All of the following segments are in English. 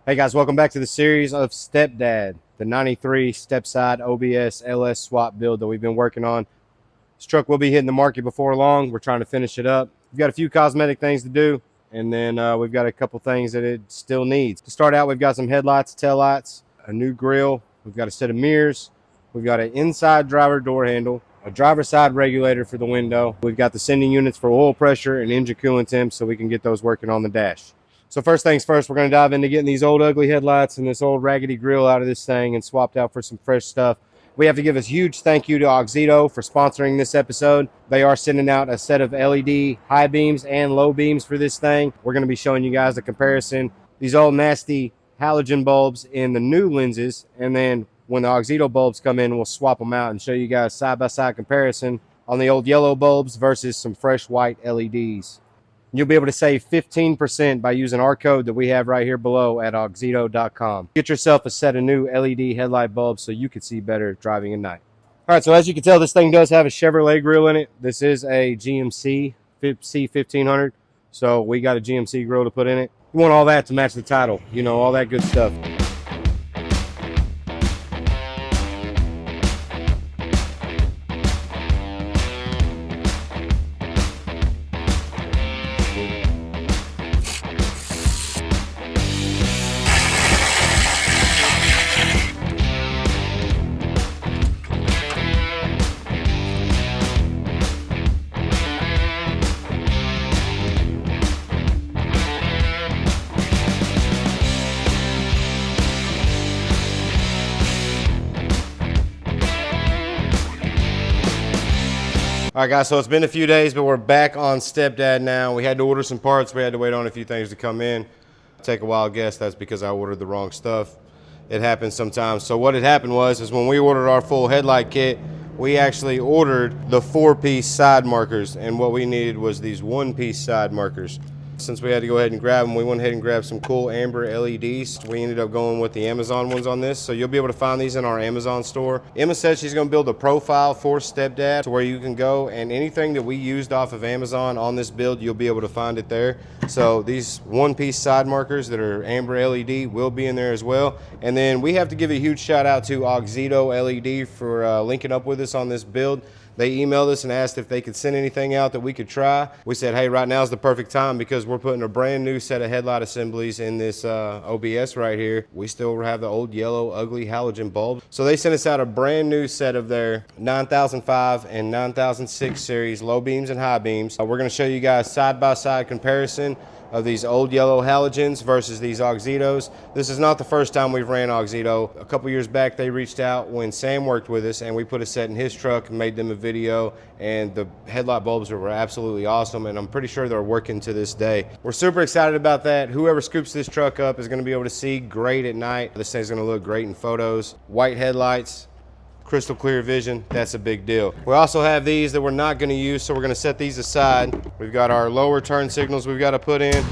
Hey guys, welcome back to the series of Stepdad, the 93 step-side OBS LS swap build that we've been working on. This truck will be hitting the market before long. We're trying to finish it up. We've got a few cosmetic things to do, and then we've got a couple things that it still needs. To start out, we've got some headlights, taillights, a new grille. We've got a set of mirrors. We've got an inside driver door handle, a driver side regulator for the window. We've got the sending units for oil pressure and engine coolant temps so we can get those working on the dash. So first things first, we're going to dive into getting these old ugly headlights and this old raggedy grille out of this thing and swapped out for some fresh stuff. We have to give a huge thank you to AUXITO for sponsoring this episode. They are sending out a set of LED high beams and low beams for this thing. We're going to be showing you guys a comparison. These old nasty halogen bulbs in the new lenses, and then when the AUXITO bulbs come in, we'll swap them out and show you guys side-by-side comparison on the old yellow bulbs versus some fresh white LEDs. You'll be able to save 15% by using our code that we have right here below at auxito.com. Get yourself a set of new LED headlight bulbs so you can see better driving at night. All right, so as you can tell, this thing does have a Chevrolet grille in it. This is a GMC C1500, so we got a GMC grille to put in it. You want all that to match the title, you know, all that good stuff. All right, guys, so it's been a few days, but we're back on Stepdad now. We had to order some parts. We had to wait on a few things to come in. Take a wild guess, that's because I ordered the wrong stuff. It happens sometimes. So what had happened is when we ordered our full headlight kit, we actually ordered the 4-piece side markers, and what we needed was these 1-piece side markers. Since we had to go ahead and grab them, we went ahead and grabbed some cool amber LEDs. We ended up going with the Amazon ones on this, so you'll be able to find these in our Amazon store. Emma said she's going to build a profile for Stepdad to where you can go, and anything that we used off of Amazon on this build, you'll be able to find it there. So these 1-piece side markers that are amber LED will be in there as well. And then we have to give a huge shout out to AUXITO LED for linking up with us on this build. They emailed us and asked if they could send anything out that we could try. We said, hey, right now is the perfect time because we're putting a brand new set of headlight assemblies in this OBS right here. We still have the old yellow ugly halogen bulb. So they sent us out a brand new set of their 9005 and 9006 series low beams and high beams. We're gonna show you guys side-by-side comparison of these old yellow halogens versus these AUXITOs. This is not the first time we've ran AUXITO. A couple years back, they reached out when Sam worked with us, and we put a set in his truck and made them a video, and the headlight bulbs were absolutely awesome, and I'm pretty sure they're working to this day. We're super excited about that. Whoever scoops this truck up is gonna be able to see great at night. This thing's gonna look great in photos. White headlights, crystal clear vision, that's a big deal. We also have these that we're not going to use, so we're going to set these aside. We've got our lower turn signals we've got to put in.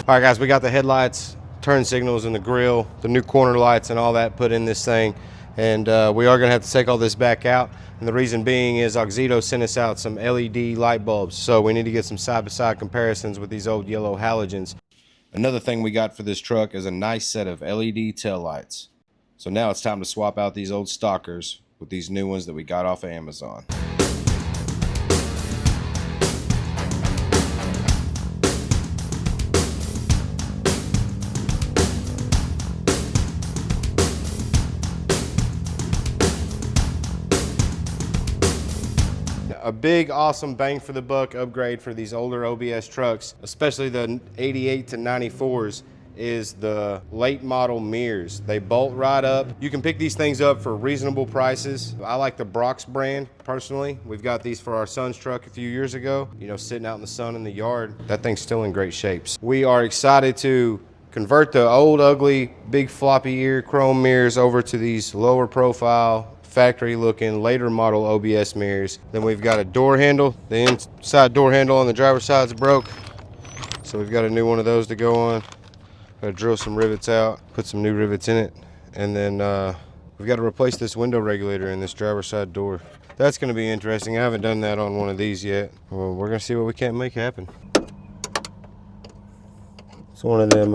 All right, guys, we got the headlights, turn signals, and the grille, the new corner lights, and all that put in this thing. And we are going to have to take all this back out. And the reason being is AUXITO sent us out some LED light bulbs. So we need to get some side-by-side comparisons with these old yellow halogens. Another thing we got for this truck is a nice set of LED tail lights. So now it's time to swap out these old stalkers with these new ones that we got off of Amazon. A big, awesome bang for the buck upgrade for these older OBS trucks, especially the 88 to 94s, is the late model mirrors. They bolt right up. You can pick these things up for reasonable prices. I like the Brock's brand personally. We've got these for our son's truck a few years ago, you know, sitting out in the sun in the yard. That thing's still in great shape. We are excited to convert the old ugly big floppy ear chrome mirrors over to these lower profile factory looking later model OBS mirrors. Then we've got a door handle. The inside door handle on the driver's side's broke, so we've got a new one of those to go on. Gotta drill some rivets out, put some new rivets in it, and then we've got to replace this window regulator in this driver's side door. That's going to be interesting. I haven't done that on one of these yet. Well, we're going to see what we can't make happen. It's one of them,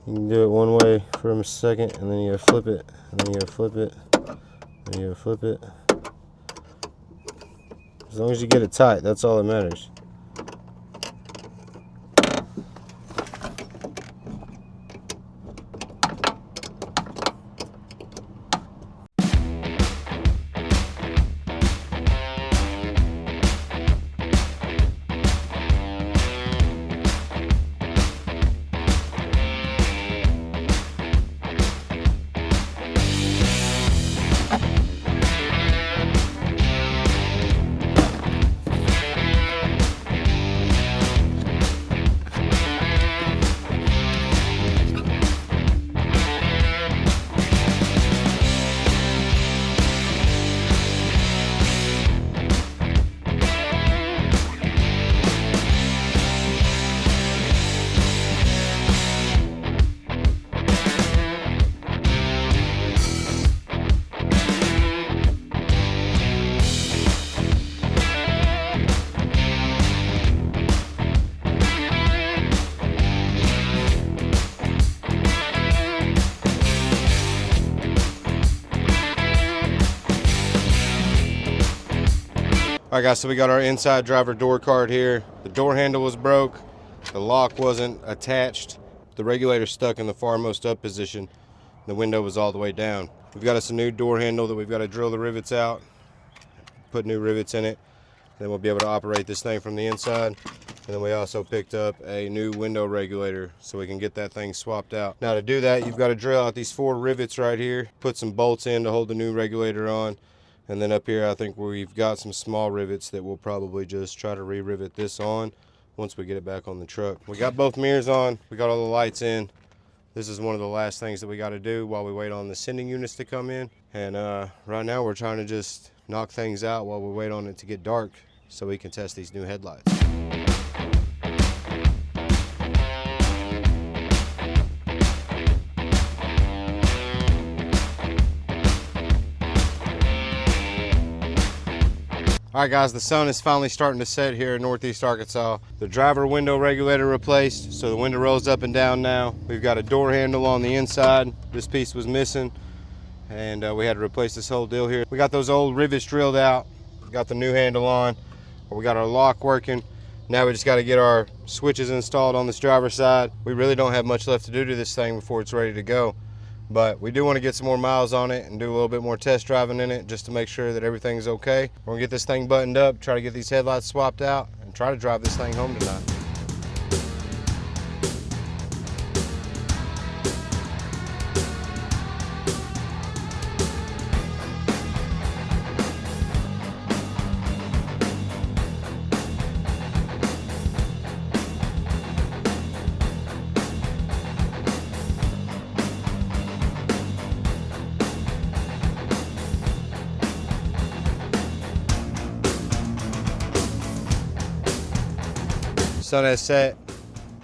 you can do it one way for a second, and then you gotta flip it, and then you gotta flip it, and you gotta flip it. As long as you get it tight, that's all that matters. All right guys, so we got our inside driver door card here. The door handle was broke, the lock wasn't attached, the regulator stuck in the farmost up position, the window was all the way down. We've got us a new door handle that we've got to drill the rivets out, put new rivets in it, then we'll be able to operate this thing from the inside. And then we also picked up a new window regulator so we can get that thing swapped out. Now to do that, you've got to drill out these 4 rivets right here, put some bolts in to hold the new regulator on. And then up here, I think we've got some small rivets that we'll probably just try to re-rivet this on once we get it back on the truck. We got both mirrors on, we got all the lights in. This is one of the last things that we got to do while we wait on the sending units to come in. And right now we're trying to just knock things out while we wait on it to get dark so we can test these new headlights. All right guys, the sun is finally starting to set here in Northeast Arkansas. The driver window regulator replaced, so the window rolls up and down now. We've got a door handle on the inside. This piece was missing, and we had to replace this whole deal here. We got those old rivets drilled out, got the new handle on, we got our lock working. Now we just got to get our switches installed on this driver's side. We really don't have much left to do to this thing before it's ready to go. But we do want to get some more miles on it and do a little bit more test driving in it just to make sure that everything's okay. We're gonna get this thing buttoned up, try to get these headlights swapped out, and try to drive this thing home tonight. Sun has set.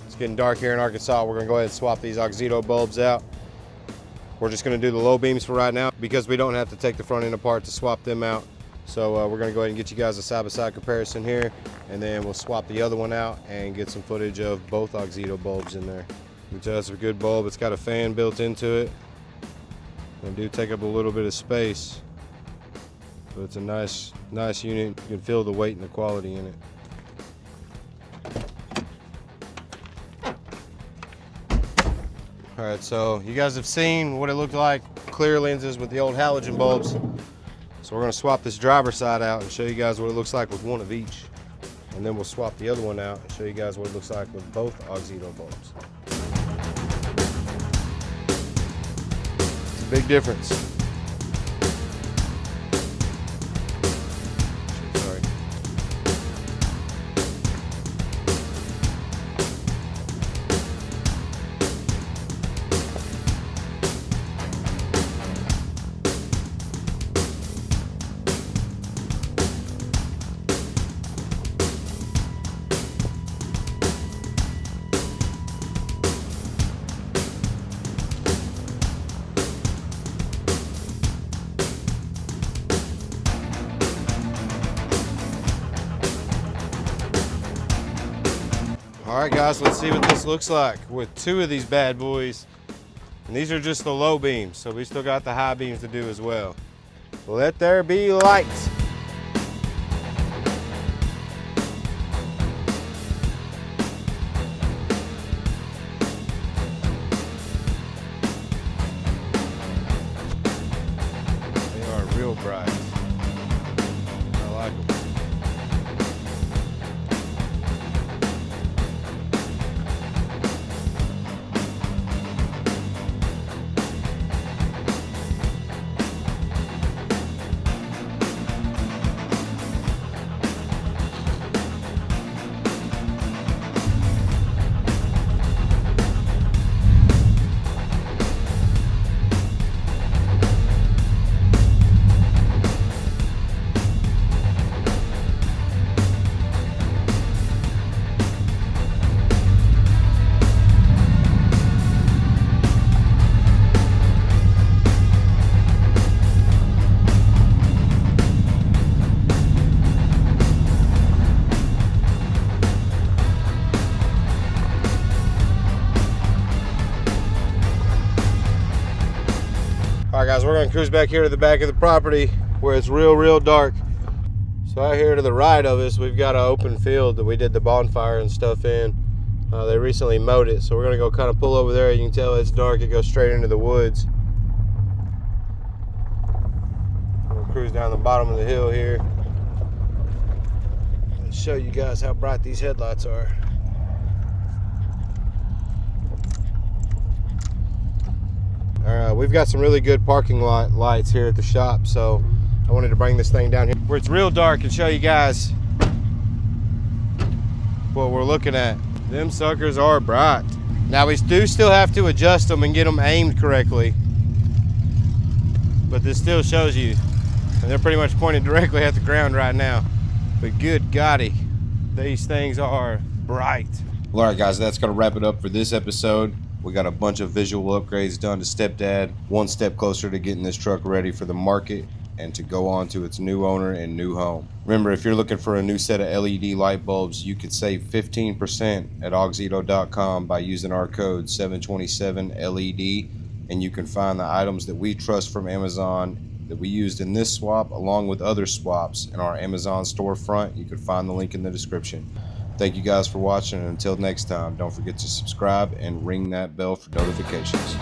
It's getting dark here in Arkansas. We're gonna go ahead and swap these AUXITO bulbs out. We're just gonna do the low beams for right now because we don't have to take the front end apart to swap them out. So we're gonna go ahead and get you guys a side-by-side comparison here, and then we'll swap the other one out and get some footage of both AUXITO bulbs in there. You can tell it's a good bulb. It's got a fan built into it. They do take up a little bit of space, but it's a nice unit. You can feel the weight and the quality in it. All right, so you guys have seen what it looked like, clear lenses with the old halogen bulbs. So we're gonna swap this driver's side out and show you guys what it looks like with one of each. And then we'll swap the other one out and show you guys what it looks like with both AUXITO bulbs. It's a big difference. All right, guys, let's see what this looks like with two of these bad boys. And these are just the low beams, so we still got the high beams to do as well. Let there be light. They are real bright. I like them. All right, guys, we're gonna cruise back here to the back of the property where it's real dark. So out here to the right of us, we've got an open field that we did the bonfire and stuff in. They recently mowed it, so we're gonna go kind of pull over there. You can tell it's dark, it goes straight into the woods. We'll cruise down the bottom of the hill here and show you guys how bright these headlights are. We've got some really good parking lot lights here at the shop, so I wanted to bring this thing down here where it's real dark and show you guys what we're looking at. Them suckers are bright. Now we do still have to adjust them and get them aimed correctly, but this still shows you, and they're pretty much pointed directly at the ground right now. But good golly, these things are bright. Well, all right, guys, that's gonna wrap it up for this episode. We got a bunch of visual upgrades done to Stepdad, one step closer to getting this truck ready for the market and to go on to its new owner and new home. Remember, if you're looking for a new set of LED light bulbs, you could save 15% at AUXITO.com by using our code 727LED, and you can find the items that we trust from Amazon that we used in this swap along with other swaps in our Amazon storefront. You can find the link in the description. Thank you guys for watching, and until next time, don't forget to subscribe and ring that bell for notifications.